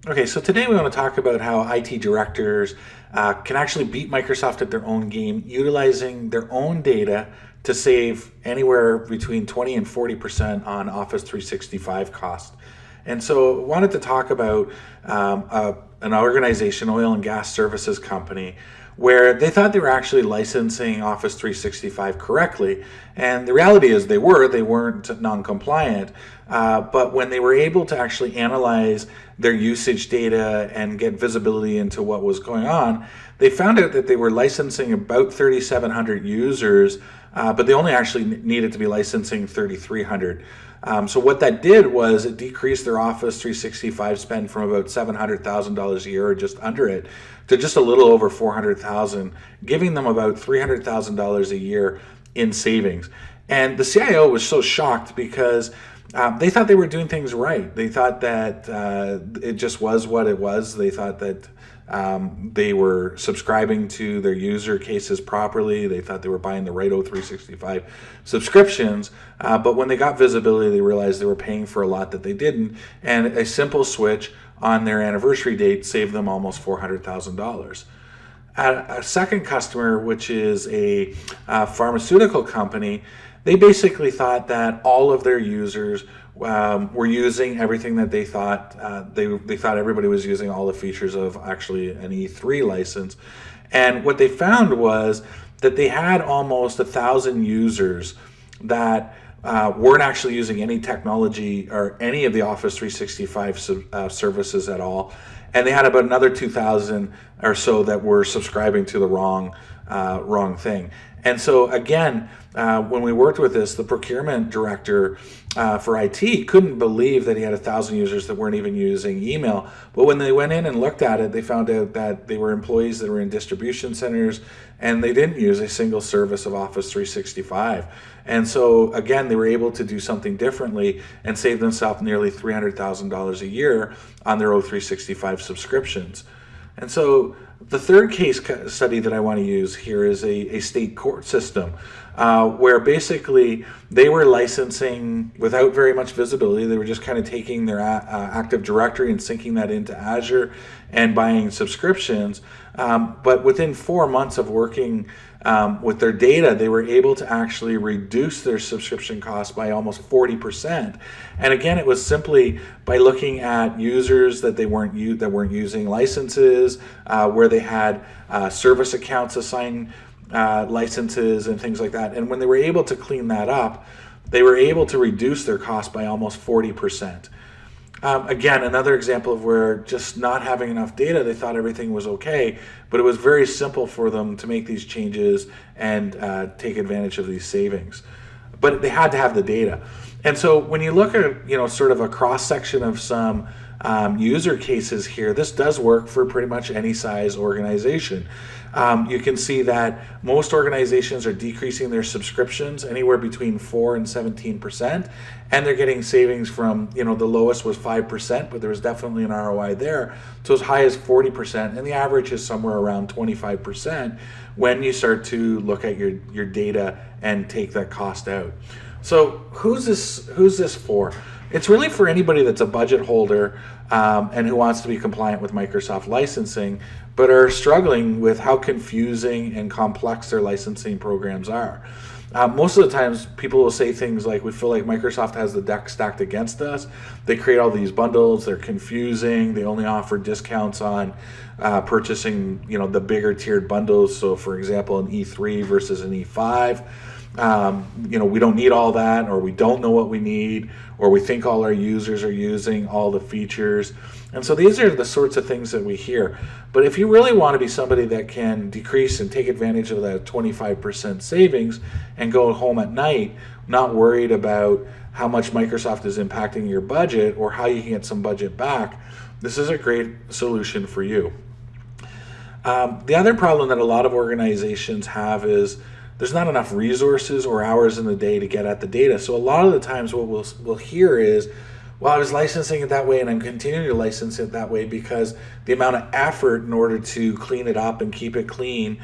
Okay, so today we want to talk about how IT directors can actually beat Microsoft at their own game, utilizing their own data to save anywhere between 20 and 40% on Office 365 cost. And so I wanted to talk about an organization, oil and gas services company, where they thought they were actually licensing Office 365 correctly. And the reality is they weren't non-compliant. But when they were able to actually analyze their usage data and get visibility into what was going on, they found out that they were licensing about 3,700 users, but they only actually needed to be licensing 3,300. So what that did was it decreased their Office 365 spend from about $700,000 a year, or just under it, to just a little over $400,000, giving them about $300,000 a year in savings. And the CIO was so shocked because they thought they were doing things right. They thought that it just was what it was. They thought that they were subscribing to their user cases properly. They thought they were buying the right O365 subscriptions. But when they got visibility, they realized they were paying for a lot that they didn't. And a simple switch on their anniversary date saved them almost $400,000. A second customer, which is a pharmaceutical company, they basically thought that all of their users were using everything that they thought they thought everybody was using all the features of actually an E3 license. And what they found was that they had almost 1,000 users that weren't actually using any technology or any of the Office 365 services at all. And they had about another 2,000 or so that were subscribing to the wrong thing. And so again, when we worked with this, the procurement director for IT couldn't believe that he had 1,000 users that weren't even using email. But when they went in and looked at it, they found out that they were employees that were in distribution centers, and they didn't use a single service of Office 365. And so again, they were able to do something differently and save themselves nearly $300,000 a year on their O365 subscriptions. And so the third case study that I want to use here is a state court system where basically they were licensing without very much visibility. They were just kind of taking their Active Directory and syncing that into Azure and buying subscriptions. But within 4 months of working with their data, they were able to actually reduce their subscription costs by almost 40%. And again, it was simply by looking at users that weren't using licenses, where they had service accounts assigned licenses and things like that. And when they were able to clean that up, they were able to reduce their cost by almost 40%. Again, another example of where just not having enough data, they thought everything was okay, but it was very simple for them to make these changes and take advantage of these savings. But they had to have the data. And so when you look at, sort of a cross section of some user cases here, this does work for pretty much any size organization. You can see that most organizations are decreasing their subscriptions anywhere between 4 and 17%, and they're getting savings from, the lowest was 5%, but there was definitely an ROI there, to as high as 40%, and the average is somewhere around 25% when you start to look at your data and take that cost out. So who's this for? It's really for anybody that's a budget holder and who wants to be compliant with Microsoft licensing, but are struggling with how confusing and complex their licensing programs are. Most of the times, people will say things like, we feel like Microsoft has the deck stacked against us. They create all these bundles, they're confusing, they only offer discounts on purchasing the bigger tiered bundles. So for example, an E3 versus an E5. We don't need all that, or we don't know what we need, or we think all our users are using all the features. And so these are the sorts of things that we hear. But if you really want to be somebody that can decrease and take advantage of that 25% savings and go home at night not worried about how much Microsoft is impacting your budget or how you can get some budget back, this is a great solution for you. The other problem that a lot of organizations have is there's not enough resources or hours in the day to get at the data. So a lot of the times what we'll hear is, well, I was licensing it that way and I'm continuing to license it that way because the amount of effort in order to clean it up and keep it clean,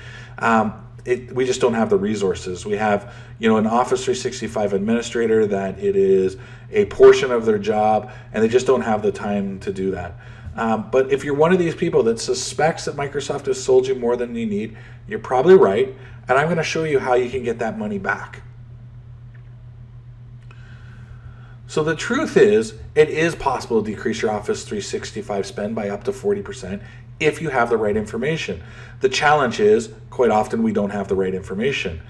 we just don't have the resources. We have, an Office 365 administrator that it is a portion of their job and they just don't have the time to do that. But if you're one of these people that suspects that Microsoft has sold you more than you need, you're probably right. And I'm going to show you how you can get that money back. So the truth is, it is possible to decrease your Office 365 spend by up to 40% if you have the right information. The challenge is, quite often we don't have the right information.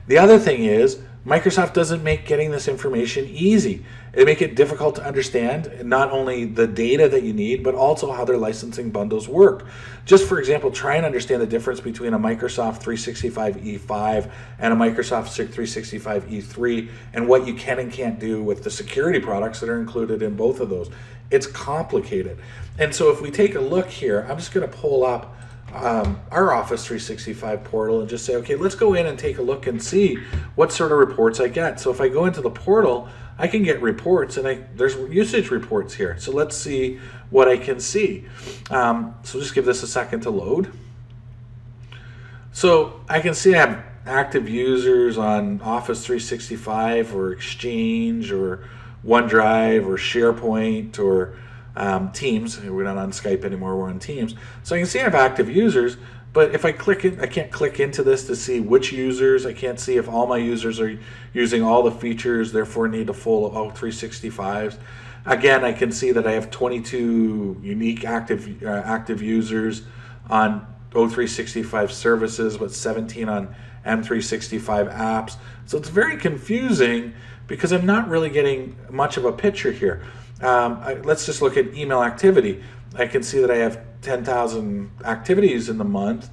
The other thing is, Microsoft doesn't make getting this information easy. They make it difficult to understand not only the data that you need, but also how their licensing bundles work. Just for example, try and understand the difference between a Microsoft 365 E5 and a Microsoft 365 E3 and what you can and can't do with the security products that are included in both of those. It's complicated. And so if we take a look here, I'm just going to pull up our Office 365 portal and just say, okay, let's go in and take a look and see what sort of reports I get. So if I go into the portal, I can get reports, and there's usage reports here. So let's see what I can see. So just give this a second to load. So I can see I have active users on Office 365 or Exchange or OneDrive or SharePoint or Teams. We're not on Skype anymore, we're on Teams. So I can see I have active users, but if I click it, I can't click into this to see which users. I can't see if all my users are using all the features, therefore need a full O365s. Again, I can see that I have 22 unique active users on O365 services, with 17 on M365 apps. So it's very confusing because I'm not really getting much of a picture here. Let's just look at email activity. I can see that I have 10,000 activities in the month,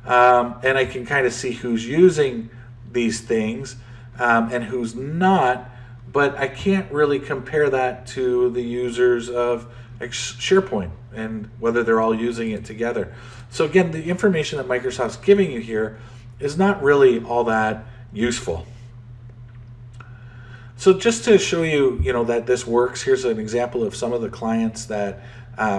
and I can kind of see who's using these things and who's not, but I can't really compare that to the users of SharePoint and whether they're all using it together. So again, the information that Microsoft's giving you here is not really all that useful. So just to show you, that this works, here's an example of some of the clients that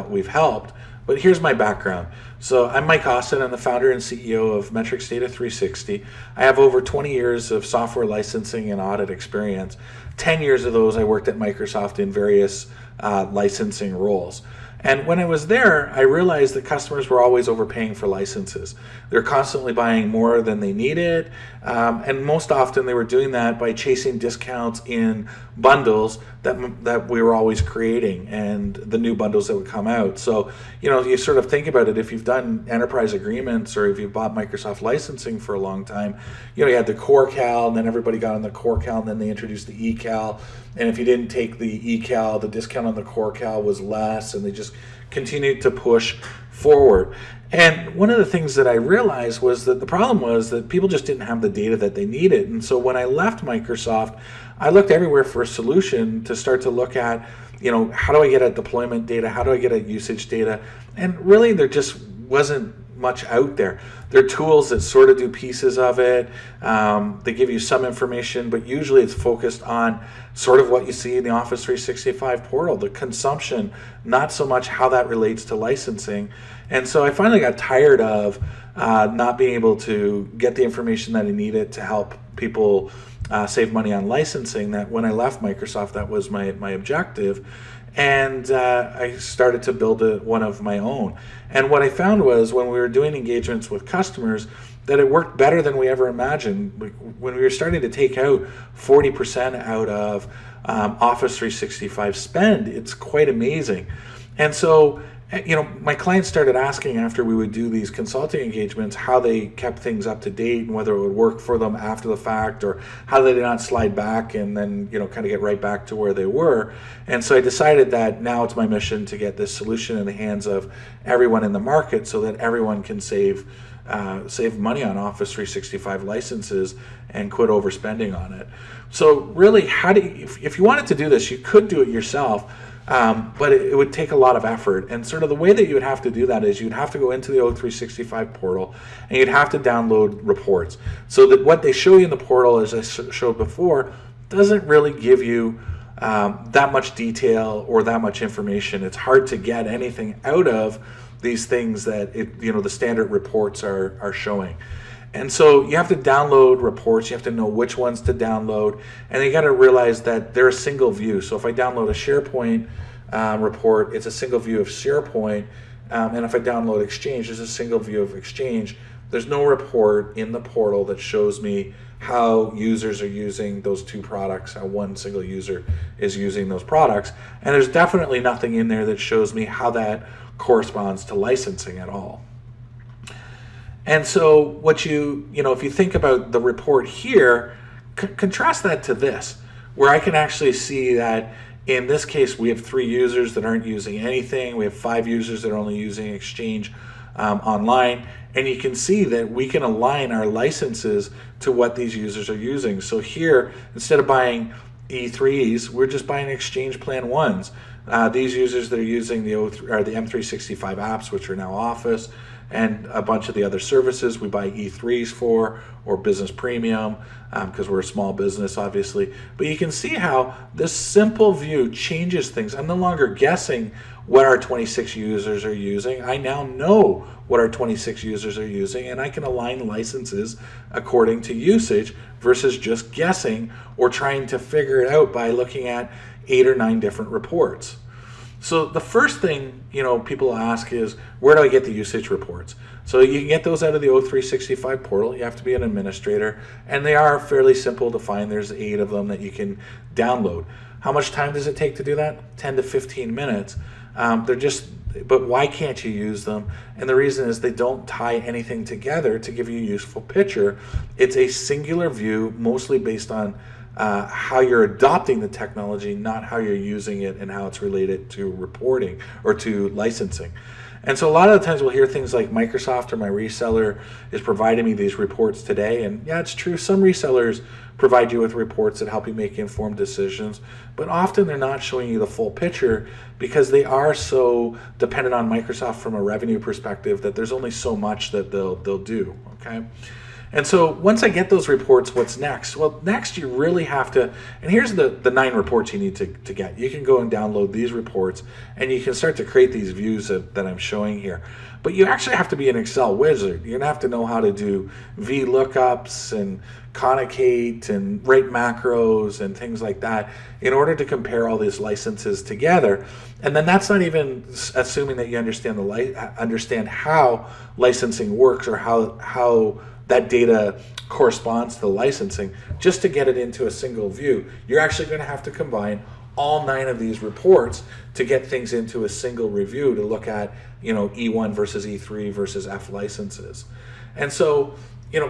we've helped. But here's my background. So I'm Mike Austin. I'm the founder and CEO of MetrixData 360. I have over 20 years of software licensing and audit experience. 10 years of those I worked at Microsoft in various licensing roles. And when I was there, I realized that customers were always overpaying for licenses. They're constantly buying more than they needed, and most often they were doing that by chasing discounts in bundles that we were always creating and the new bundles that would come out. So, you sort of think about it, if you've done enterprise agreements or if you've bought Microsoft licensing for a long time, you had the core cal, and then everybody got on the core cal, and then they introduced the e-cal. And if you didn't take the e-cal, the discount on the core cal was less, and they just continued to push forward. And one of the things that I realized was that the problem was that people just didn't have the data that they needed. And so when I left Microsoft, I looked everywhere for a solution to start to look at, how do I get at deployment data? How do I get at usage data? And really there just wasn't much out there. There are tools that sort of do pieces of it. They give you some information, but usually it's focused on sort of what you see in the Office 365 portal, the consumption, not so much how that relates to licensing. And so I finally got tired of not being able to get the information that I needed to help people save money on licensing. That when I left Microsoft, that was my objective. And I started to build one of my own. And what I found was when we were doing engagements with customers, that it worked better than we ever imagined. When we were starting to take out 40% out of Office 365 spend, it's quite amazing. And so, my clients started asking after we would do these consulting engagements how they kept things up to date and whether it would work for them after the fact, or how they did not slide back and then kind of get right back to where they were. And so I decided that now it's my mission to get this solution in the hands of everyone in the market so that everyone can save money on Office 365 licenses and quit overspending on it. So really, if you wanted to do this, you could do it yourself. But it would take a lot of effort, and sort of the way that you would have to do that is you'd have to go into the O365 portal and you'd have to download reports. So that what they show you in the portal, as I showed before, doesn't really give you that much detail or that much information. It's hard to get anything out of these things that the standard reports are showing. And so you have to download reports, you have to know which ones to download, and you got to realize that they're a single view. So if I download a SharePoint report, it's a single view of SharePoint. And if I download Exchange, there's a single view of Exchange. There's no report in the portal that shows me how users are using those two products, how one single user is using those products. And there's definitely nothing in there that shows me how that corresponds to licensing at all. And so what if you think about the report here, contrast that to this, where I can actually see that in this case, we have 3 users that aren't using anything. We have 5 users that are only using Exchange online. And you can see that we can align our licenses to what these users are using. So here, instead of buying E3s, we're just buying Exchange Plan 1s. These users that are using the M365 apps, which are now Office, and a bunch of the other services we buy E3s for, or Business Premium, because we're a small business, obviously. But you can see how this simple view changes things. I'm no longer guessing what our 26 users are using. I now know what our 26 users are using, and I can align licenses according to usage versus just guessing or trying to figure it out by looking at 8 or 9 different reports. So the first thing people ask is, where do I get the usage reports? So you can get those out of the O365 portal. You have to be an administrator, and they are fairly simple to find. There's 8 of them that you can download. How much time does it take to do that? 10 to 15 minutes. But why can't you use them? And the reason is they don't tie anything together to give you a useful picture. It's a singular view, mostly based on how you're adopting the technology, not how you're using it and how it's related to reporting or to licensing. And so a lot of the times we'll hear things like Microsoft or my reseller is providing me these reports today. And yeah, it's true. Some resellers provide you with reports that help you make informed decisions, but often they're not showing you the full picture because they are so dependent on Microsoft from a revenue perspective that there's only so much that they'll do, okay? And so once I get those reports, what's next? Well, next you really have to, and here's the 9 reports you need to get. You can go and download these reports and you can start to create these views that I'm showing here. But you actually have to be an Excel wizard. You're gonna have to know how to do VLOOKUPs and concatenate and write macros and things like that in order to compare all these licenses together. And then that's not even assuming that you understand how licensing works or how that data corresponds to the licensing. Just to get it into a single view, you're actually going to have to combine all 9 of these reports to get things into a single review to look at, E1 versus E3 versus F licenses. And so,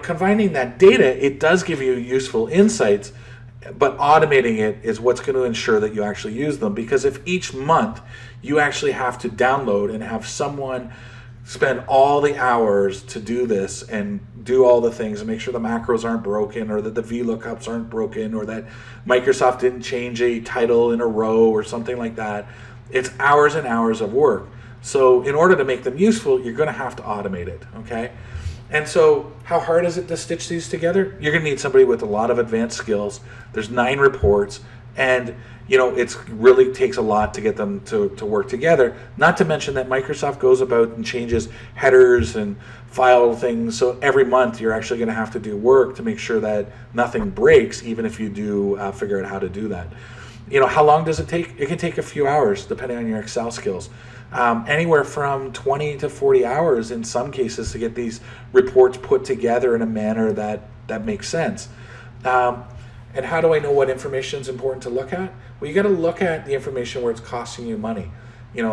combining that data, it does give you useful insights, but automating it is what's going to ensure that you actually use them. Because if each month you actually have to download and have someone spend all the hours to do this and do all the things and make sure the macros aren't broken or that the VLOOKUPs aren't broken or that Microsoft didn't change a title in a row or something like that, it's hours and hours of work. So in order to make them useful, you're going to have to automate it, okay? And so how hard is it to stitch these together? You're going to need somebody with a lot of advanced skills. There's 9 reports, and it really takes a lot to get them to work together. Not to mention that Microsoft goes about and changes headers and file things. So every month you're actually going to have to do work to make sure that nothing breaks, even if you do figure out how to do that. How long does it take? It can take a few hours depending on your Excel skills. Anywhere from 20 to 40 hours in some cases to get these reports put together in a manner that makes sense. And how do I know what information is important to look at? Well, you got to look at the information where it's costing you money.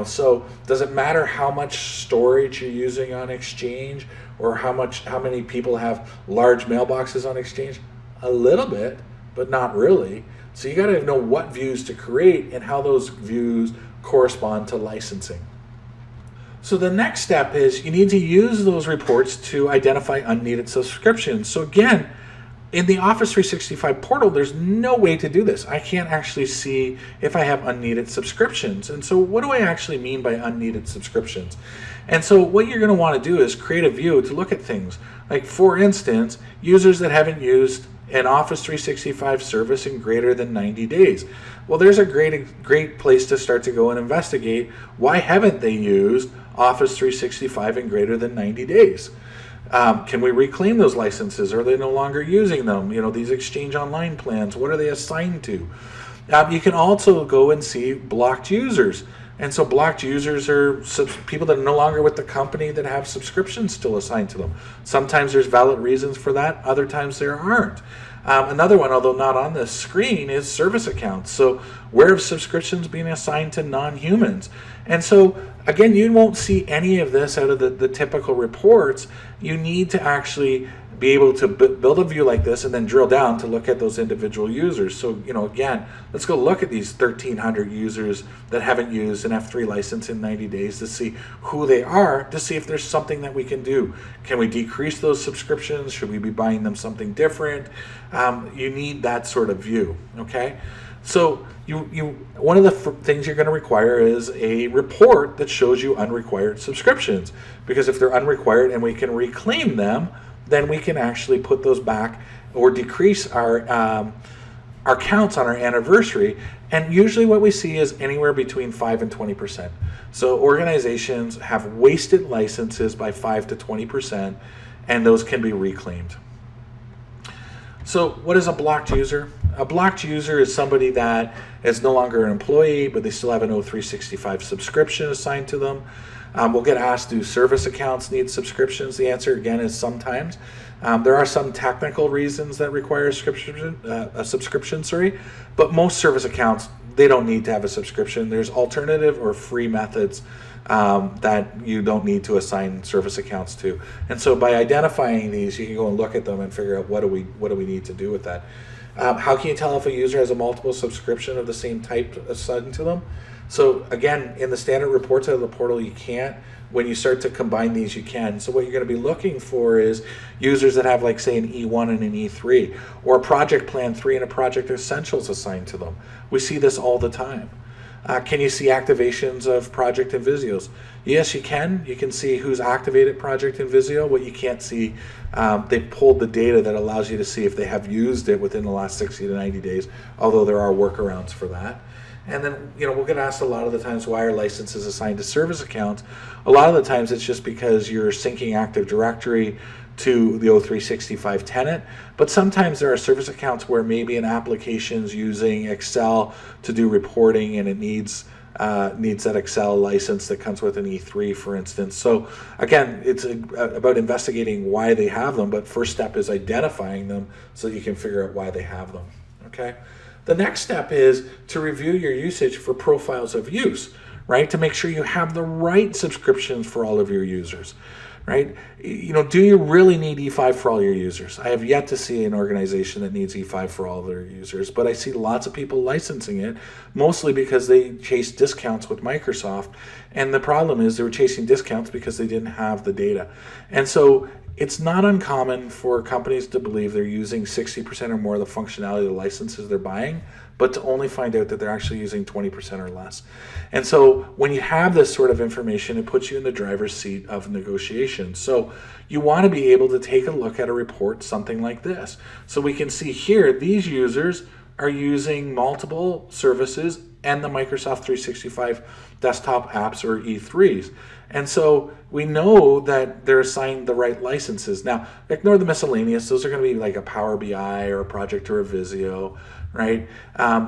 So does it matter how much storage you're using on Exchange or how many people have large mailboxes on Exchange? A little bit, but not really. So you got to know what views to create and how those views correspond to licensing. So the next step is you need to use those reports to identify unneeded subscriptions. So again, in the Office 365 portal, there's no way to do this. I can't actually see if I have unneeded subscriptions. And so what do I actually mean by unneeded subscriptions? And so what you're going to want to do is create a view to look at things. Like, for instance, users that haven't used an Office 365 service in greater than 90 days. Well, there's a great place to start to go and investigate why haven't they used Office 365 in greater than 90 days. Can we reclaim those licenses? Are they no longer using them? These Exchange Online plans, what are they assigned to? You can also go and see blocked users. And so blocked users are people that are no longer with the company that have subscriptions still assigned to them. Sometimes there's valid reasons for that, other times there aren't. Another one, although not on this screen, is service accounts. So where have subscriptions being assigned to non-humans? And so again, you won't see any of this out of the typical reports. You need to actually be able to build a view like this and then drill down to look at those individual users. So, again, let's go look at these 1,300 users that haven't used an F3 license in 90 days to see who they are, to see if there's something that we can do. Can we decrease those subscriptions? Should we be buying them something different? You need that sort of view, okay? So one of the things you're going to require is a report that shows you unrequired subscriptions, because if they're unrequired and we can reclaim them, then we can actually put those back or decrease our counts on our anniversary. And usually what we see is anywhere between 5 and 20%. So organizations have wasted licenses by 5 to 20%, and those can be reclaimed. So what is a blocked user? A blocked user is somebody that is no longer an employee, but they still have an O365 subscription assigned to them. We'll get asked, do service accounts need subscriptions? The answer, again, is sometimes. There are some technical reasons that require a subscription, but most service accounts, they don't need to have a subscription. There's alternative or free methods that you don't need to assign service accounts to. And so by identifying these, you can go and look at them and figure out what do we need to do with that. How can you tell if a user has a multiple subscription of the same type assigned to them? So again, in the standard reports out of the portal, you can't. When you start to combine these, you can. So what you're going to be looking for is users that have, like, say, an E1 and an E3, or a project plan 3 and a project essentials assigned to them. We see this all the time. Can you see activations of project and Visios? Yes, you can. You can see who's activated project and Visio. What you can't see, they pulled the data that allows you to see if they have used it within the last 60 to 90 days, although there are workarounds for that. And then, we'll get asked a lot of the times, why are licenses assigned to service accounts? A lot of the times it's just because you're syncing Active Directory to the O365 tenant, but sometimes there are service accounts where maybe an application's using Excel to do reporting and it needs that Excel license that comes with an E3, for instance. So again, it's about investigating why they have them, but first step is identifying them so that you can figure out why they have them, okay? The next step is to review your usage for profiles of use, right? To make sure you have the right subscriptions for all of your users, right? Do you really need E5 for all your users? I have yet to see an organization that needs E5 for all their users, but I see lots of people licensing it, mostly because they chase discounts with Microsoft. And the problem is they were chasing discounts because they didn't have the data. And so it's not uncommon for companies to believe they're using 60% or more of the functionality of the licenses they're buying, but to only find out that they're actually using 20% or less. And so when you have this sort of information, it puts you in the driver's seat of negotiation. So you want to be able to take a look at a report, something like this. So we can see here, these users are using multiple services and the Microsoft 365 desktop apps, or E3s. And so we know that they're assigned the right licenses. Now, ignore the miscellaneous. Those are going to be like a Power BI or a project or a Visio, right?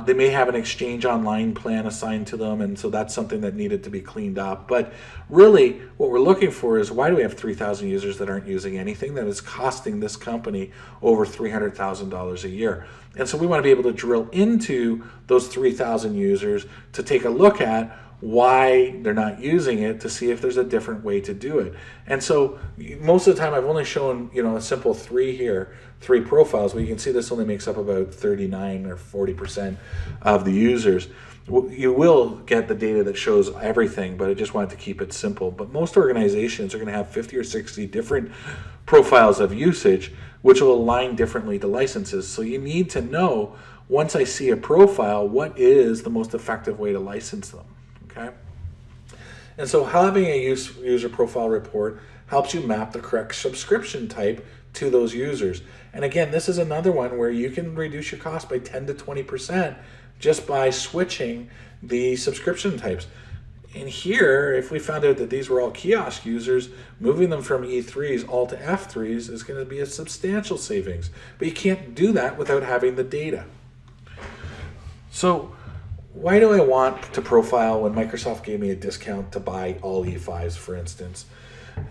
They may have an Exchange Online plan assigned to them, and so that's something that needed to be cleaned up. But really, what we're looking for is, why do we have 3,000 users that aren't using anything that is costing this company over $300,000 a year? And so we want to be able to drill into those 3,000 users to take a look at why they're not using it, to see if there's a different way to do it. And so most of the time I've only shown a simple three profiles, but you can see this only makes up about 39 or 40% of the users. You will get the data that shows everything, but I just wanted to keep it simple. But most organizations are going to have 50 or 60 different profiles of usage, which will align differently to licenses. So you need to know, once I see a profile, what is the most effective way to license them. Okay, and so having a user profile report helps you map the correct subscription type to those users. And again, this is another one where you can reduce your cost by 10 to 20% just by switching the subscription types. And here, if we found out that these were all kiosk users, moving them from E3s all to F3s is going to be a substantial savings. But you can't do that without having the data. So why do I want to profile when Microsoft gave me a discount to buy all E5s, for instance?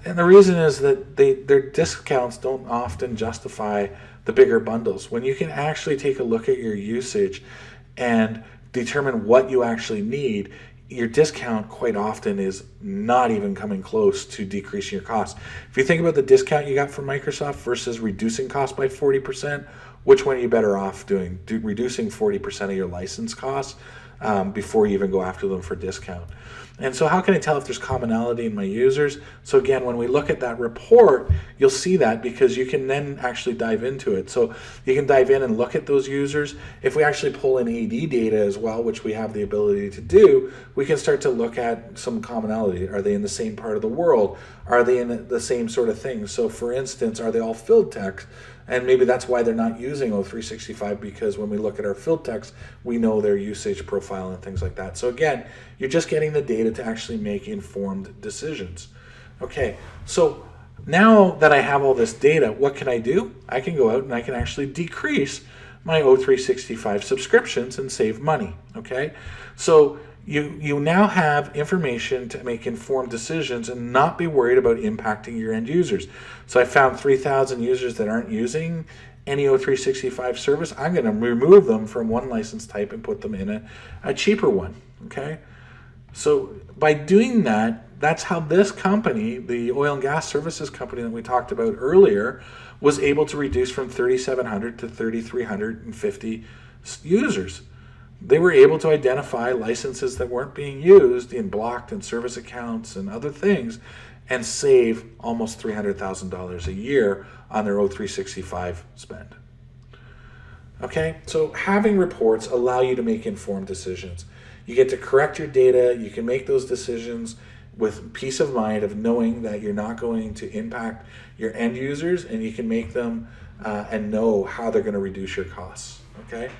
And the reason is that their discounts don't often justify the bigger bundles. When you can actually take a look at your usage and determine what you actually need, your discount quite often is not even coming close to decreasing your costs. If you think about the discount you got from Microsoft versus reducing costs by 40%, which one are you better off doing? Reducing 40% of your license costs before you even go after them for discount. And so how can I tell if there's commonality in my users? So again, when we look at that report, you'll see that because you can then actually dive into it. So you can dive in and look at those users. If we actually pull in AD data as well, which we have the ability to do, we can start to look at some commonality. Are they in the same part of the world? Are they in the same sort of thing? So for instance, are they all field techs? And maybe that's why they're not using O365, because when we look at our field techs, we know their usage profile and things like that. So again, you're just getting the data to actually make informed decisions. Okay, so now that I have all this data, what can I do? I can go out and I can actually decrease my O365 subscriptions and save money. Okay, so you now have information to make informed decisions and not be worried about impacting your end users. So I found 3,000 users that aren't using any O365 service. I'm going to remove them from one license type and put them in a cheaper one. Okay, so by doing that, that's how this company, the oil and gas services company that we talked about earlier, was able to reduce from 3,700 to 3,350 users. They were able to identify licenses that weren't being used in blocked and service accounts and other things and save almost $300,000 a year on their O365 spend. Okay, so having reports allow you to make informed decisions. You get to correct your data, you can make those decisions with peace of mind of knowing that you're not going to impact your end users, and you can make them and know how they're going to reduce your costs. Okay,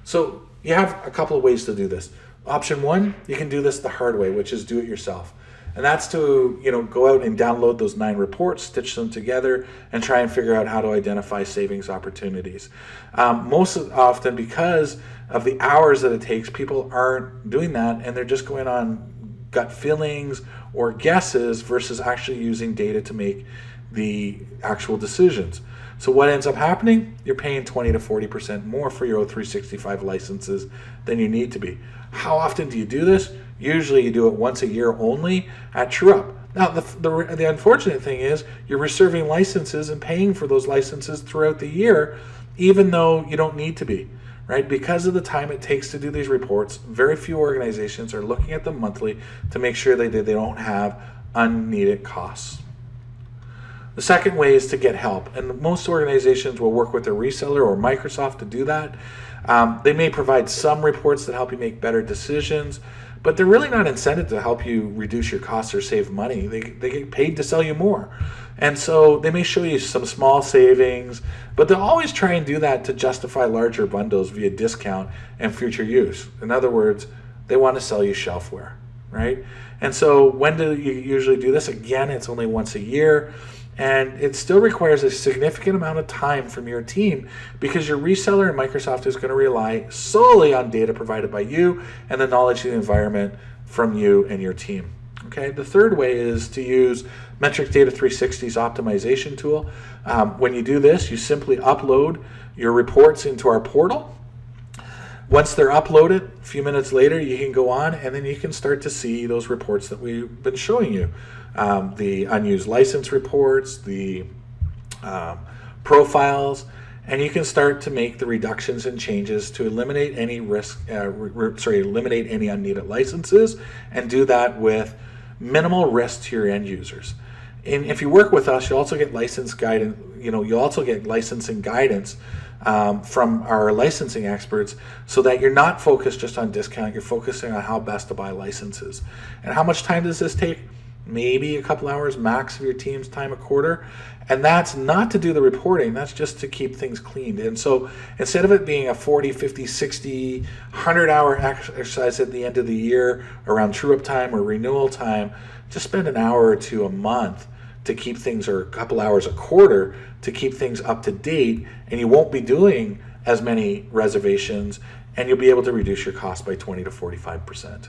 so you have a couple of ways to do this. Option one, you can do this the hard way, which is do it yourself. And that's to go out and download those 9 reports, stitch them together, and try and figure out how to identify savings opportunities. Most often, because of the hours that it takes, people aren't doing that, and they're just going on gut feelings or guesses versus actually using data to make the actual decisions. So what ends up happening? You're paying 20 to 40% more for your O365 licenses than you need to be. How often do you do this? Usually you do it once a year only at true-up. Now, the unfortunate thing is you're reserving licenses and paying for those licenses throughout the year, even though you don't need to be, right? Because of the time it takes to do these reports, very few organizations are looking at them monthly to make sure they don't have unneeded costs. The second way is to get help, and most organizations will work with their reseller or Microsoft to do that. They may provide some reports that help you make better decisions, but they're really not incented to help you reduce your costs or save money. They get paid to sell you more. And so they may show you some small savings, but they'll always try and do that to justify larger bundles via discount and future use. In other words, they want to sell you shelfware, right? And so when do you usually do this? Again, it's only once a year. And it still requires a significant amount of time from your team because your reseller and Microsoft is going to rely solely on data provided by you and the knowledge of the environment from you and your team. Okay. The third way is to use MetrixData 360's optimization tool. When you do this, you simply upload your reports into our portal. Once they're uploaded, a few minutes later, you can go on and then you can start to see those reports that we've been showing you. The unused license reports, the profiles, and you can start to make the reductions and changes to eliminate any eliminate any unneeded licenses, and do that with minimal risk to your end users. And if you work with us, you'll also get license guidance. You'll also get licensing guidance from our licensing experts, so that you're not focused just on discount. You're focusing on how best to buy licenses. And how much time does this take? Maybe a couple hours max of your team's time a quarter. And that's not to do the reporting, that's just to keep things cleaned. And so instead of it being a 40, 50, 60, 100-hour exercise at the end of the year around true-up time or renewal time, just spend an hour or two a month to keep things, or a couple hours a quarter to keep things up to date, and you won't be doing as many reservations, and you'll be able to reduce your cost by 20 to 45%.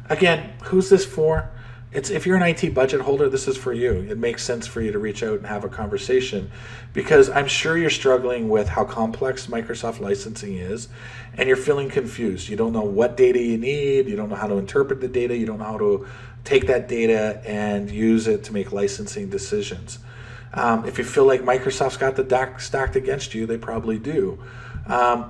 Again, who's this for? If you're an IT budget holder, this is for you. It makes sense for you to reach out and have a conversation, because I'm sure you're struggling with how complex Microsoft licensing is, and you're feeling confused. You don't know what data you need, you don't know how to interpret the data, you don't know how to take that data and use it to make licensing decisions. If you feel like Microsoft's got the deck stacked against you, they probably do.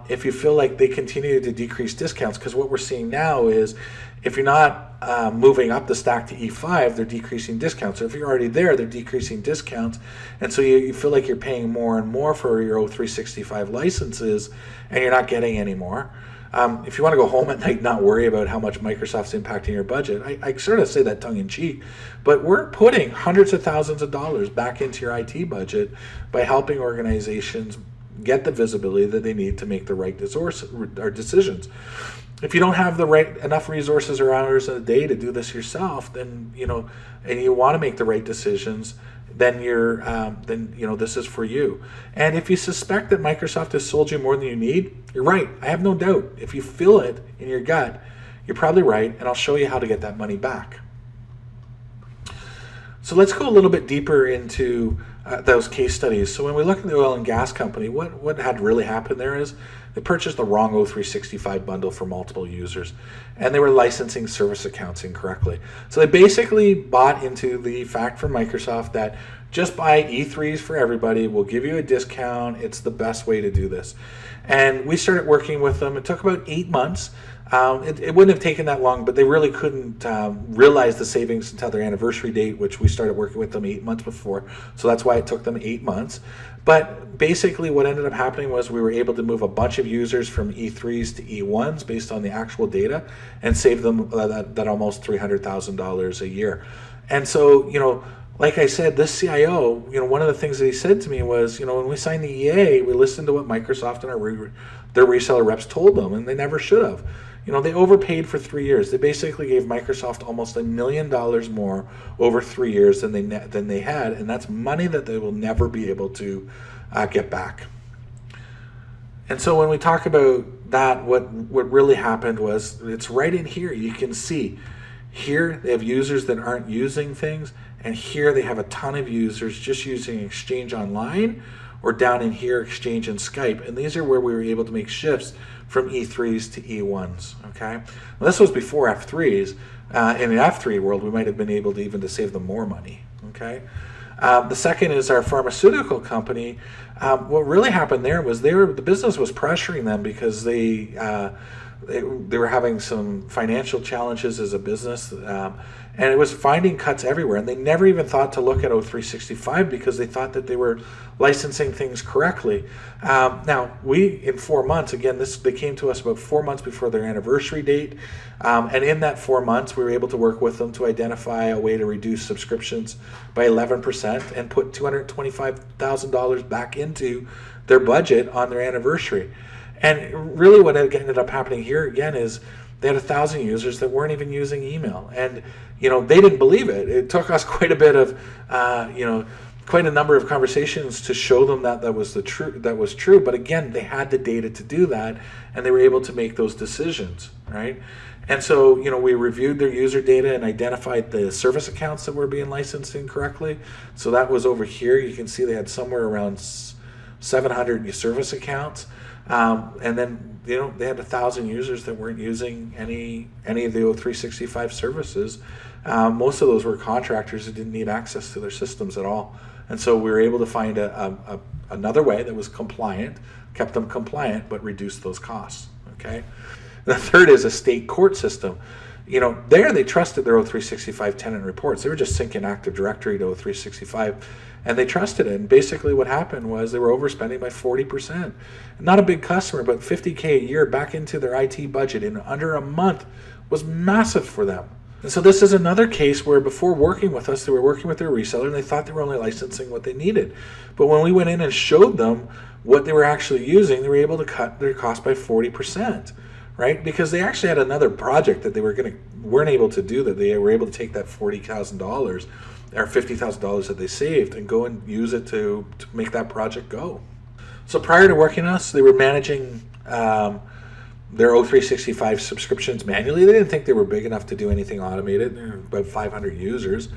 If you feel like they continue to decrease discounts, because what we're seeing now is if you're not moving up the stack to E5, they're decreasing discounts. So if you're already there, they're decreasing discounts. And so you feel like you're paying more and more for your O365 licenses, and you're not getting any more. If you want to go home at night, not worry about how much Microsoft's impacting your budget, I sort of say that tongue in cheek, but we're putting hundreds of thousands of dollars back into your IT budget by helping organizations get the visibility that they need to make the right decisions. If you don't have the right enough resources or hours in a day to do this yourself, then and you want to make the right decisions, then this is for you. And if you suspect that Microsoft has sold you more than you need, you're right. I have no doubt. If you feel it in your gut, you're probably right, and I'll show you how to get that money back. So let's go a little bit deeper into those case studies. So when we look at the oil and gas company, what had really happened there is they purchased the wrong O365 bundle for multiple users, and they were licensing service accounts incorrectly. So they basically bought into the fact from Microsoft that just buy E3s for everybody, we'll give you a discount, it's the best way to do this. And we started working with them. It took about 8 months. It wouldn't have taken that long, but they really couldn't realize the savings until their anniversary date, which we started working with them 8 months before. So that's why it took them 8 months. But basically what ended up happening was we were able to move a bunch of users from E3s to E1s based on the actual data and save them that almost $300,000 a year. And so, like I said, this CIO, one of the things that he said to me was, when we signed the EA, we listened to what Microsoft and their reseller reps told them, and they never should have. They overpaid for 3 years. They basically gave Microsoft almost $1 million more over 3 years than they had, and that's money that they will never be able to get back. And so when we talk about that, what really happened was, it's right in here. You can see here they have users that aren't using things, and here they have a ton of users just using Exchange Online, or down in here, Exchange and Skype. And these are where we were able to make shifts from E3s to E1s, okay? Well, this was before F3s. In the F3 world, we might have been able to even to save them more money, okay? The second is our pharmaceutical company. What really happened there was the business was pressuring them because they were having some financial challenges as a business, and it was finding cuts everywhere. And they never even thought to look at O365 because they thought that they were licensing things correctly. Now, in 4 months, again, they came to us about 4 months before their anniversary date, and in that 4 months, we were able to work with them to identify a way to reduce subscriptions by 11% and put $225,000 back into their budget on their anniversary. And really what ended up happening here again is they had 1,000 users that weren't even using email, and they didn't believe it. It took us quite a bit of quite a number of conversations to show them that was true. But again, they had the data to do that, and they were able to make those decisions, right? And so we reviewed their user data and identified the service accounts that were being licensed incorrectly. So that was over here. You can see they had somewhere around 700 service accounts. And then they had 1,000 users that weren't using any of the O365 services. Most of those were contractors who didn't need access to their systems at all. And so we were able to find another way that was compliant, kept them compliant, but reduced those costs. Okay. The third is a state court system. They trusted their O365 tenant reports. They were just syncing Active Directory to O365, and they trusted it. And basically what happened was they were overspending by 40%. Not a big customer, but $50K a year back into their IT budget in under a month was massive for them. And so this is another case where before working with us, they were working with their reseller, and they thought they were only licensing what they needed. But when we went in and showed them what they were actually using, they were able to cut their cost by 40%. Right? Because they actually had another project that they weren't able to do, that they were able to take that $40,000 or $50,000 that they saved and go and use it to make that project go. So prior to working with us, they were managing their O365 subscriptions manually. They didn't think they were big enough to do anything automated. They're about 500 users,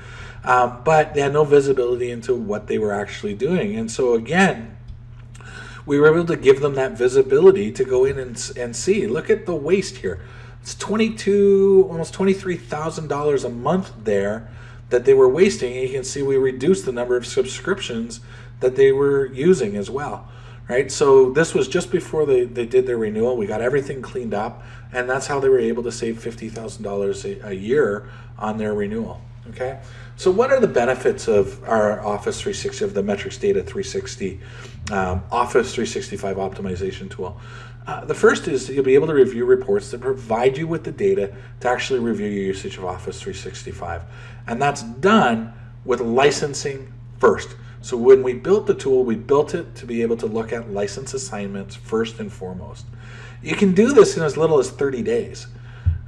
but they had no visibility into what they were actually doing. And so again, we were able to give them that visibility to go in and see. Look at the waste here. It's almost $23,000 a month there that they were wasting. And you can see we reduced the number of subscriptions that they were using as well. Right, so this was just before they did their renewal. We got everything cleaned up, and that's how they were able to save $50,000 a year on their renewal. Okay, so what are the benefits of our Office 360, of the MetrixData 360 Office 365 optimization tool? The first is you'll be able to review reports that provide you with the data to actually review your usage of Office 365, and that's done with licensing first. So when we built the tool, we built it to be able to look at license assignments first and foremost. You can do this in as little as 30 days,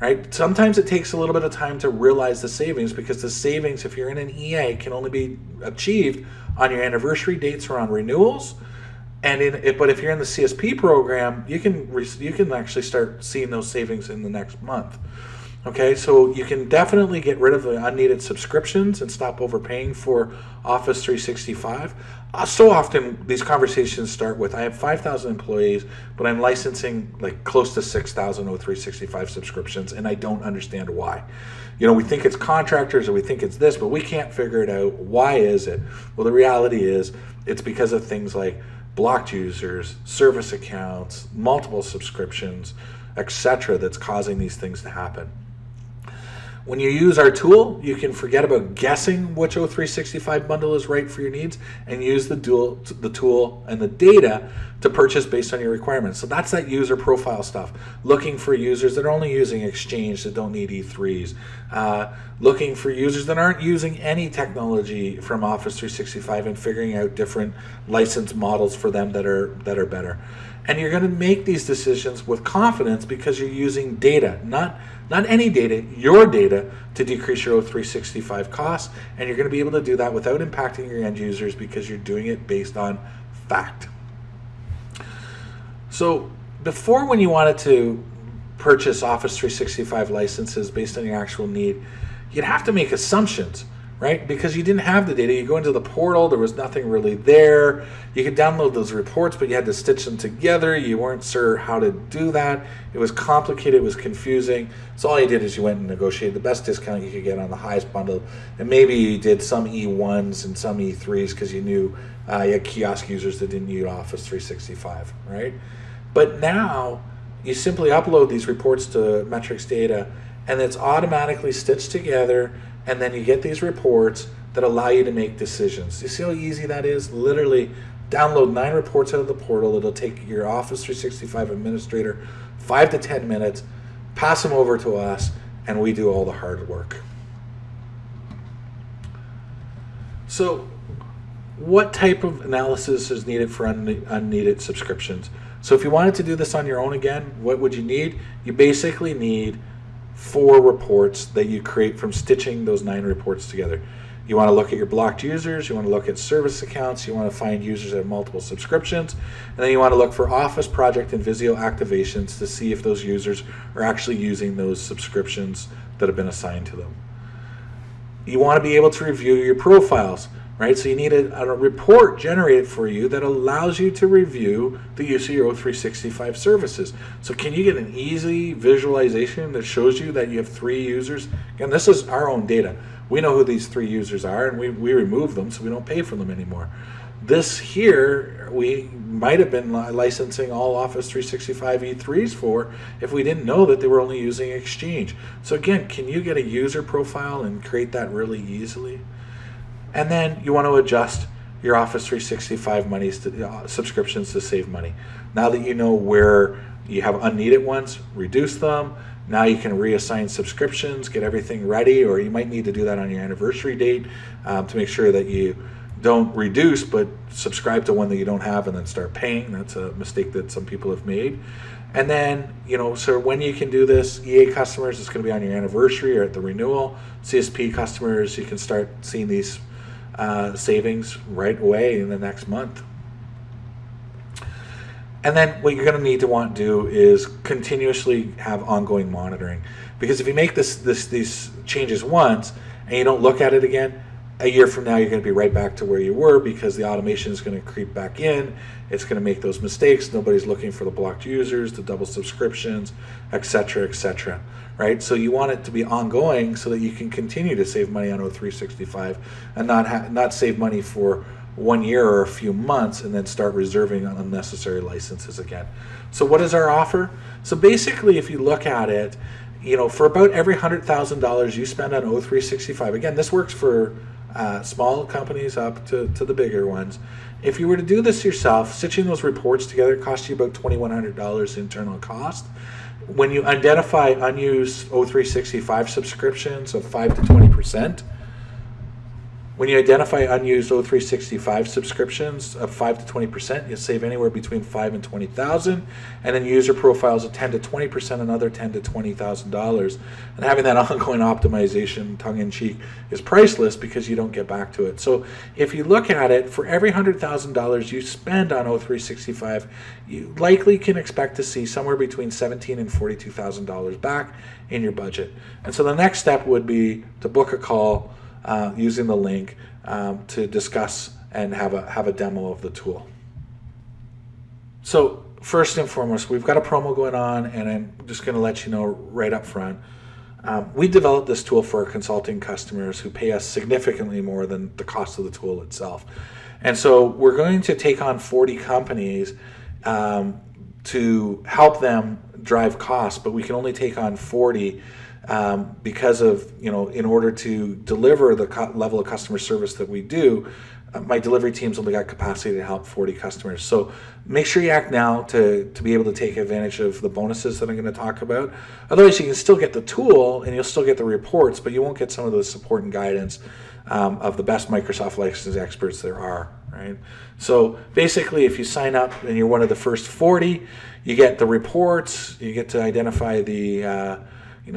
right? Sometimes it takes a little bit of time to realize the savings, because the savings, if you're in an EA, can only be achieved on your anniversary dates or on renewals. But if you're in the CSP program, you can actually start seeing those savings in the next month. Okay, so you can definitely get rid of the unneeded subscriptions and stop overpaying for Office 365. So often these conversations start with, I have 5,000 employees, but I'm licensing like close to 6,000 O365 subscriptions, and I don't understand why. You know, we think it's contractors or we think it's this, but we can't figure it out. Why is it? Well, the reality is it's because of things like blocked users, service accounts, multiple subscriptions, etc. that's causing these things to happen. When you use our tool, you can forget about guessing which O365 bundle is right for your needs and use the tool and the data to purchase based on your requirements. So that's that user profile stuff. Looking for users that are only using Exchange, that don't need E3s. Looking for users that aren't using any technology from Office 365 and figuring out different license models for them that are better. And you're going to make these decisions with confidence because you're using data, not any data, your data, to decrease your O365 costs. And you're going to be able to do that without impacting your end users because you're doing it based on fact. So before, when you wanted to purchase Office 365 licenses based on your actual need, you'd have to make assumptions, right? Because you didn't have the data. You go into the portal, there was nothing really there. You could download those reports, but you had to stitch them together. You weren't sure how to do that. It was complicated, it was confusing. So all you did is you went and negotiated the best discount you could get on the highest bundle. And maybe you did some E1s and some E3s because you knew you had kiosk users that didn't use Office 365, right? But now you simply upload these reports to MetrixData, and it's automatically stitched together, and then you get these reports that allow you to make decisions. You see how easy that is? Literally download 9 reports out of the portal. It'll take your Office 365 administrator 5 to 10 minutes, pass them over to us, and we do all the hard work. So what type of analysis is needed for unneeded subscriptions? So if you wanted to do this on your own again, what would you need? You basically need 4 reports that you create from stitching those 9 reports together. You want to look at your blocked users, you want to look at service accounts, you want to find users that have multiple subscriptions, and then you want to look for Office project and Visio activations to see if those users are actually using those subscriptions that have been assigned to them. You want to be able to review your profiles, right? So you need a report generated for you that allows you to review the use of your O365 services. So can you get an easy visualization that shows you that you have 3 users? Again, this is our own data. We know who these 3 users are, and we remove them so we don't pay for them anymore. This here, we might have been licensing all Office 365 E3s for if we didn't know that they were only using Exchange. So again, can you get a user profile and create that really easily? And then you want to adjust your Office 365 subscriptions to save money. Now that you know where you have unneeded ones, reduce them. Now you can reassign subscriptions, get everything ready, or you might need to do that on your anniversary date to make sure that you don't reduce but subscribe to one that you don't have and then start paying. That's a mistake that some people have made. And then, so when you can do this, EA customers, it's going to be on your anniversary or at the renewal. CSP customers, you can start seeing these savings right away in the next month. And then what you're going to need to want to do is continuously have ongoing monitoring, because if you make these changes once and you don't look at it again, a year from now you're going to be right back to where you were, because the automation is going to creep back in. It's going to make those mistakes. Nobody's looking for the blocked users, the double subscriptions, etc., etc. Right? So you want it to be ongoing so that you can continue to save money on O365 and not save money for 1 year or a few months and then start reserving on unnecessary licenses again. So what is our offer? So basically, if you look at it, for about every $100,000 you spend on O365, again, this works for small companies up to the bigger ones. If you were to do this yourself, stitching those reports together costs you about $2,100 internal cost. When you identify unused O365 subscriptions of 5 to 20%, when you identify unused O365 subscriptions of 5 to 20%, you'll save anywhere between $5,000 and $20,000, and then user profiles of 10 to 20%, another $10,000 to $20,000. And having that ongoing optimization, tongue-in-cheek, is priceless because you don't get back to it. So if you look at it, for every $100,000 you spend on O365, you likely can expect to see somewhere between $17,000 and $42,000 back in your budget. And so the next step would be to book a call using the link to discuss and have a demo of the tool. So first and foremost, we've got a promo going on, and I'm just going to let you know right up front. We developed this tool for our consulting customers who pay us significantly more than the cost of the tool itself. And so we're going to take on 40 companies to help them drive costs, but we can only take on 40 because of, in order to deliver the level of customer service that we do, my delivery team's only got capacity to help 40 customers. So make sure you act now to be able to take advantage of the bonuses that I'm going to talk about. Otherwise, you can still get the tool and you'll still get the reports, but you won't get some of the support and guidance of the best Microsoft licensed experts there are, right? So basically, if you sign up and you're one of the first 40, you get the reports, you get to identify the you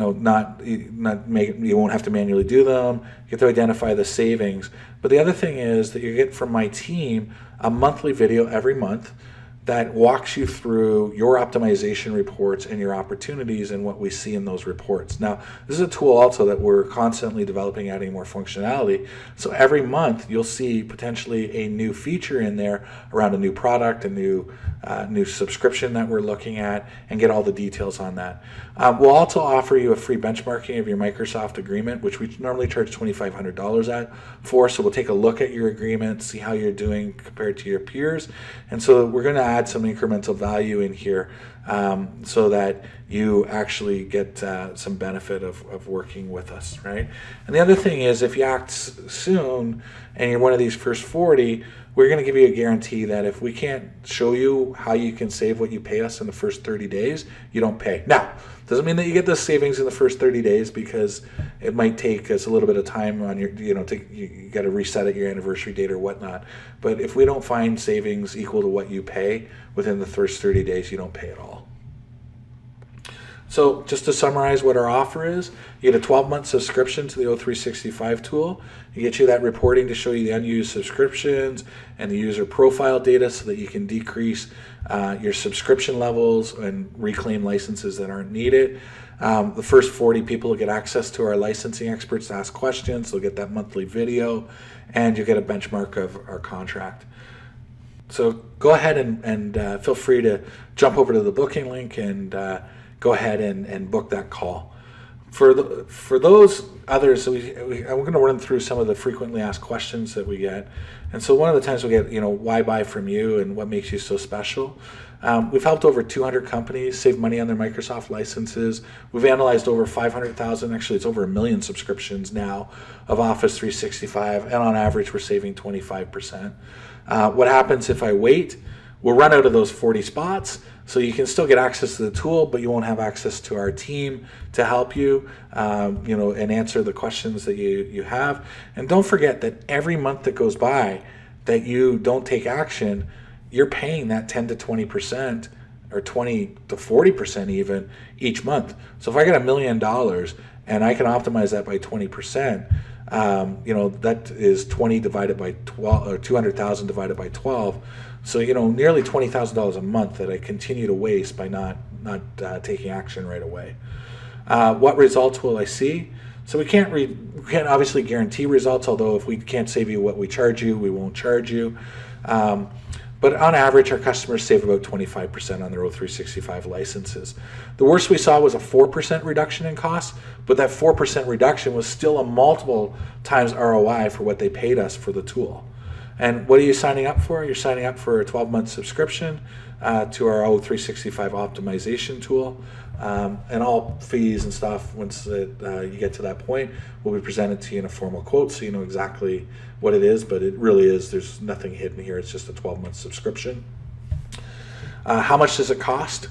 won't have to manually do them. You get to identify the savings. But the other thing is that you get from my team a monthly video every month that walks you through your optimization reports and your opportunities and what we see in those reports. Now, this is a tool also that we're constantly developing, adding more functionality. So every month you'll see potentially a new feature in there around a new product, a new subscription that we're looking at, and get all the details on that. We'll also offer you a free benchmarking of your Microsoft agreement, which we normally charge $2,500 for. So we'll take a look at your agreement, see how you're doing compared to your peers. And so we're going to add some incremental value in here so that you actually get some benefit of working with us, right? And the other thing is, if you act soon and you're one of these first 40, we're going to give you a guarantee that if we can't show you how you can save what you pay us in the first 30 days, you don't pay. Now, doesn't mean that you get the savings in the first 30 days, because it might take us a little bit of time on your, you got to reset at your anniversary date or whatnot. But if we don't find savings equal to what you pay within the first 30 days, you don't pay at all. So just to summarize what our offer is, you get a 12-month subscription to the O365 tool. You get you that reporting to show you the unused subscriptions and the user profile data so that you can decrease your subscription levels and reclaim licenses that aren't needed. The first 40 people will get access to our licensing experts to ask questions. They'll get that monthly video, and you'll get a benchmark of our contract. So go ahead and feel free to jump over to the booking link and go ahead and book that call. For those others, I'm going to run through some of the frequently asked questions that we get. And so one of the times we get, why buy from you and what makes you so special? We've helped over 200 companies save money on their Microsoft licenses. We've analyzed over 500,000, actually it's over 1 million subscriptions now of Office 365, and on average we're saving 25%. What happens if I wait? We'll run out of those 40 spots, so you can still get access to the tool, but you won't have access to our team to help you, and answer the questions that you have. And don't forget that every month that goes by that you don't take action, you're paying that 10 to 20% or 20 to 40% even each month. So if I got $1 million and I can optimize that by 20%, that is 20 divided by 12, or 200,000 divided by 12. So, nearly $20,000 a month that I continue to waste by not taking action right away. What results will I see? So we can't obviously guarantee results, although if we can't save you what we charge you, we won't charge you. But on average, our customers save about 25% on their O365 licenses. The worst we saw was a 4% reduction in costs, but that 4% reduction was still a multiple times ROI for what they paid us for the tool. And what are you signing up for? You're signing up for a 12-month subscription to our O365 optimization tool. And all fees and stuff, once you get to that point, will be presented to you in a formal quote, so you know exactly what it is, but it really is, there's nothing hidden here. It's just a 12-month subscription. How much does it cost?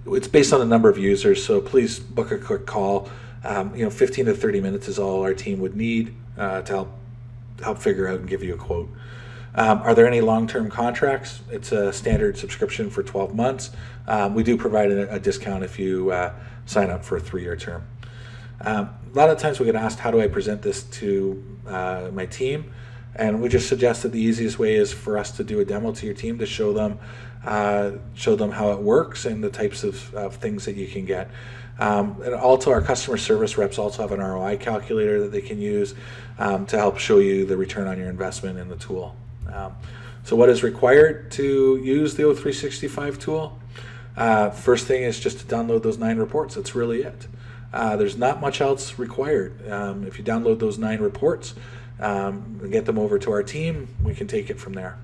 It's based on the number of users, so please book a quick call. 15 to 30 minutes is all our team would need to help figure out and give you a quote. Are there any long-term contracts? It's a standard subscription for 12 months. We do provide a discount if you sign up for a 3-year term. A lot of times we get asked, how do I present this to my team? And we just suggest that the easiest way is for us to do a demo to your team to show them how it works and the types of things that you can get. And also our customer service reps also have an ROI calculator that they can use to help show you the return on your investment in the tool. So what is required to use the O365 tool? First thing is just to download those 9 reports. That's really it. There's not much else required. If you download those 9 reports and get them over to our team, we can take it from there.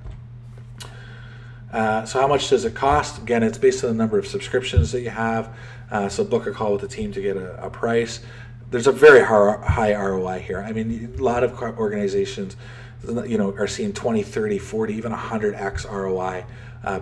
So how much does it cost? Again, it's based on the number of subscriptions that you have. So book a call with the team to get a price. There's a very high ROI here. I mean, a lot of organizations are seeing 20, 30, 40, even 100x ROI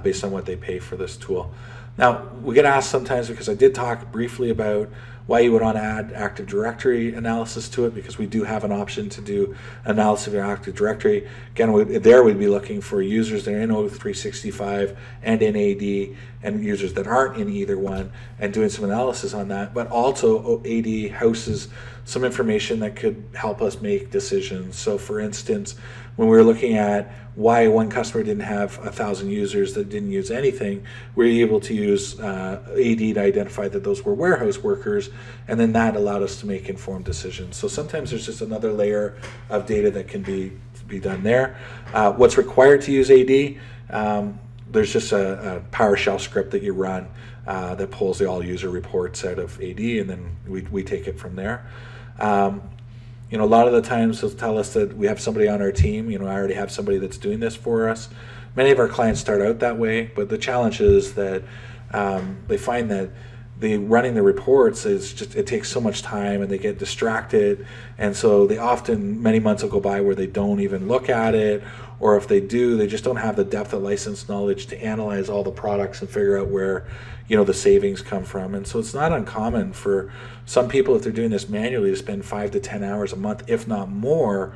based on what they pay for this tool. Now, we get asked sometimes, because I did talk briefly about why you would want to add Active Directory analysis to it, because we do have an option to do analysis of your Active Directory. Again, we'd be looking for users that are in O365 and in AD, and users that aren't in either one, and doing some analysis on that. But also AD houses some information that could help us make decisions. So for instance, when we were looking at why one customer didn't have 1,000 users that didn't use anything, we were able to use AD to identify that those were warehouse workers, and then that allowed us to make informed decisions. So sometimes there's just another layer of data that can be done there. What's required to use AD? There's just a PowerShell script that you run that pulls the all user reports out of AD, and then we take it from there. A lot of the times they'll tell us that we have somebody on our team. I already have somebody that's doing this for us. Many of our clients start out that way, but the challenge is that they find that running the reports it takes so much time, and they get distracted, and so many months will go by where they don't even look at it, or if they do, they just don't have the depth of license knowledge to analyze all the products and figure out where the savings come from. And so it's not uncommon for some people, if they're doing this manually, to spend 5 to 10 hours a month, if not more,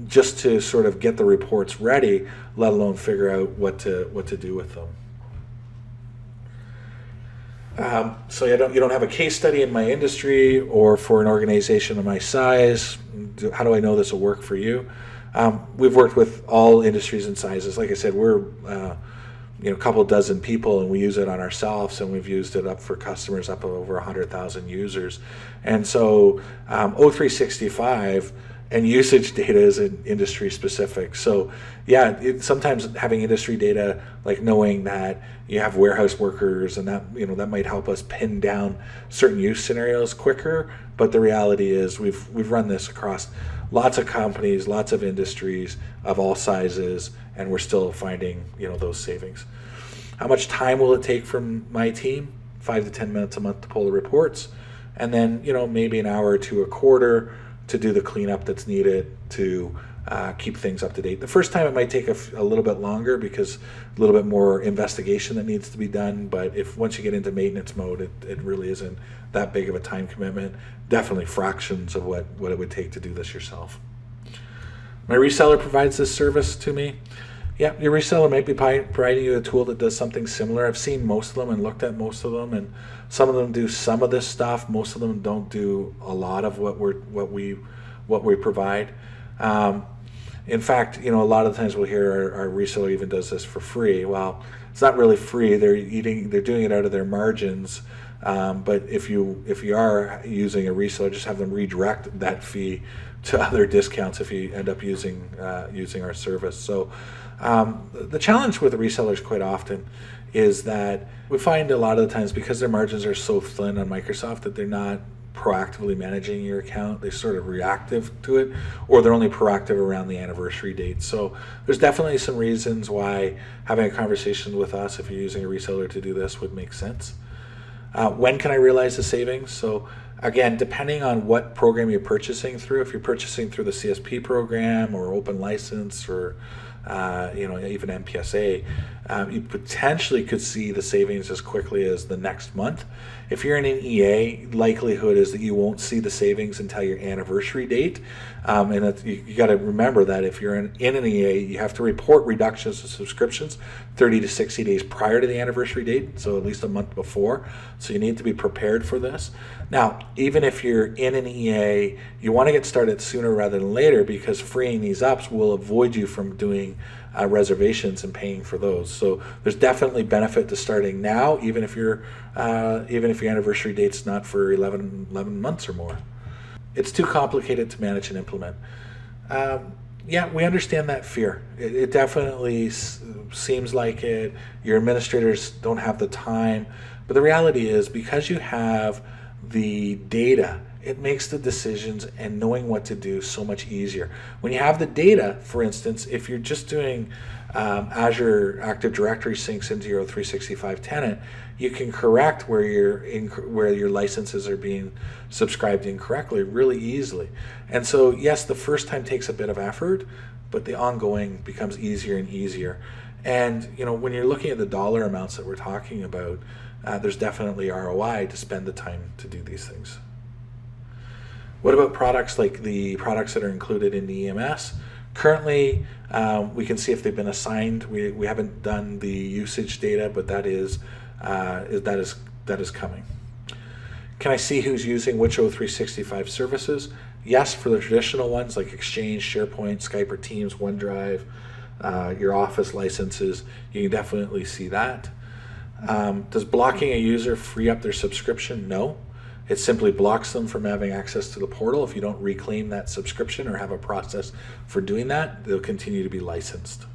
just to sort of get the reports ready, let alone figure out what to do with them. So you don't have a case study in my industry or for an organization of my size. How do I know this will work for you? We've worked with all industries and sizes. Like I said, we're a couple dozen people, and we use it on ourselves, and we've used it up for customers up over 100,000 users. And so O365 and usage data is industry specific. So sometimes having industry data, like knowing that you have warehouse workers, and that might help us pin down certain use scenarios quicker. But the reality is we've run this across lots of companies, lots of industries of all sizes, and we're still finding those savings. How much time will it take from my team? 5 to 10 minutes a month to pull the reports, and then maybe an hour to a quarter to do the cleanup that's needed to keep things up to date. The first time it might take a little bit longer, because a little bit more investigation that needs to be done, but once you get into maintenance mode, it really isn't that big of a time commitment. Definitely fractions of what it would take to do this yourself. My reseller provides this service to me. Yeah, your reseller might be providing you a tool that does something similar. I've seen most of them and looked at most of them, and some of them do some of this stuff. Most of them don't do a lot of what we provide. In fact, a lot of the times we'll hear our reseller even does this for free. Well, it's not really free. They're doing it out of their margins. But if you are using a reseller, just have them redirect that fee to other discounts if you end up using our service. So the challenge with the resellers quite often is that we find a lot of the times, because their margins are so thin on Microsoft, that they're not proactively managing your account. They're sort of reactive to it, or they're only proactive around the anniversary date. So there's definitely some reasons why having a conversation with us, if you're using a reseller to do this, would make sense. When can I realize the savings? So again, depending on what program you're purchasing through, if you're purchasing through the CSP program or open license or even MPSA, you potentially could see the savings as quickly as the next month. If you're in an EA, likelihood is that you won't see the savings until your anniversary date. And you got to remember that if you're in an EA, you have to report reductions in subscriptions 30 to 60 days prior to the anniversary date, so at least a month before. So you need to be prepared for this. Now, even if you're in an EA, you want to get started sooner rather than later, because freeing these up will avoid you from doing reservations and paying for those. So there's definitely benefit to starting now, even if your anniversary date's not for 11 months or more. It's too complicated to manage and implement. Yeah, we understand that fear. It definitely seems like it. Your administrators don't have the time, but the reality is, because you have the data, it makes the decisions and knowing what to do so much easier. When you have the data, for instance, if you're just doing Azure Active Directory syncs into your 365 tenant, you can correct where your licenses are being subscribed incorrectly really easily. And so, yes, the first time takes a bit of effort, but the ongoing becomes easier and easier. And when you're looking at the dollar amounts that we're talking about, there's definitely ROI to spend the time to do these things. What about products like the products that are included in the EMS? Currently, we can see if they've been assigned. We haven't done the usage data, but that is coming. Can I see who's using which O365 services? Yes, for the traditional ones like Exchange, SharePoint, Skype or Teams, OneDrive, your Office licenses, you can definitely see that. Does blocking a user free up their subscription? No. It simply blocks them from having access to the portal. If you don't reclaim that subscription or have a process for doing that, they'll continue to be licensed.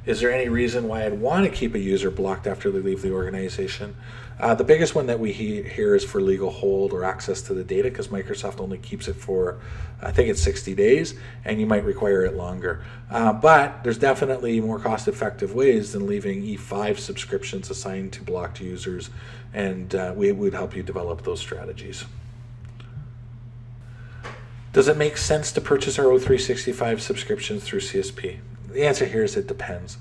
Is there any reason why I'd want to keep a user blocked after they leave the organization? The biggest one that we hear is for legal hold or access to the data, because Microsoft only keeps it for, I think it's 60 days, and you might require it longer. But there's definitely more cost-effective ways than leaving E5 subscriptions assigned to blocked users, and we would help you develop those strategies. Does it make sense to purchase our O365 subscriptions through CSP? The answer here is it depends.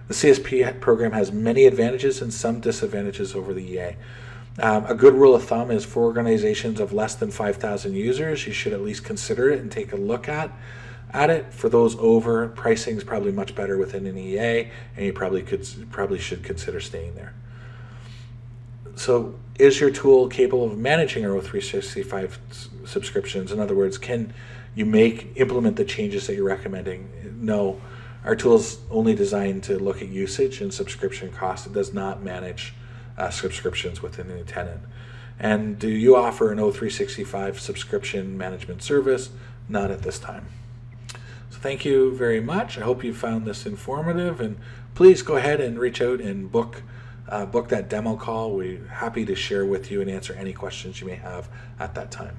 The CSP program has many advantages and some disadvantages over the EA. A good rule of thumb is for organizations of less than 5,000 users, you should at least consider it and take a look at it. For those over, pricing is probably much better within an EA, and you probably should consider staying there. So, is your tool capable of managing our O365 subscriptions? In other words, can you implement the changes that you're recommending? No. Our tool is only designed to look at usage and subscription costs. It does not manage subscriptions within a tenant. And do you offer an O365 subscription management service? Not at this time. So thank you very much. I hope you found this informative, and please go ahead and reach out and book that demo call. We're happy to share with you and answer any questions you may have at that time.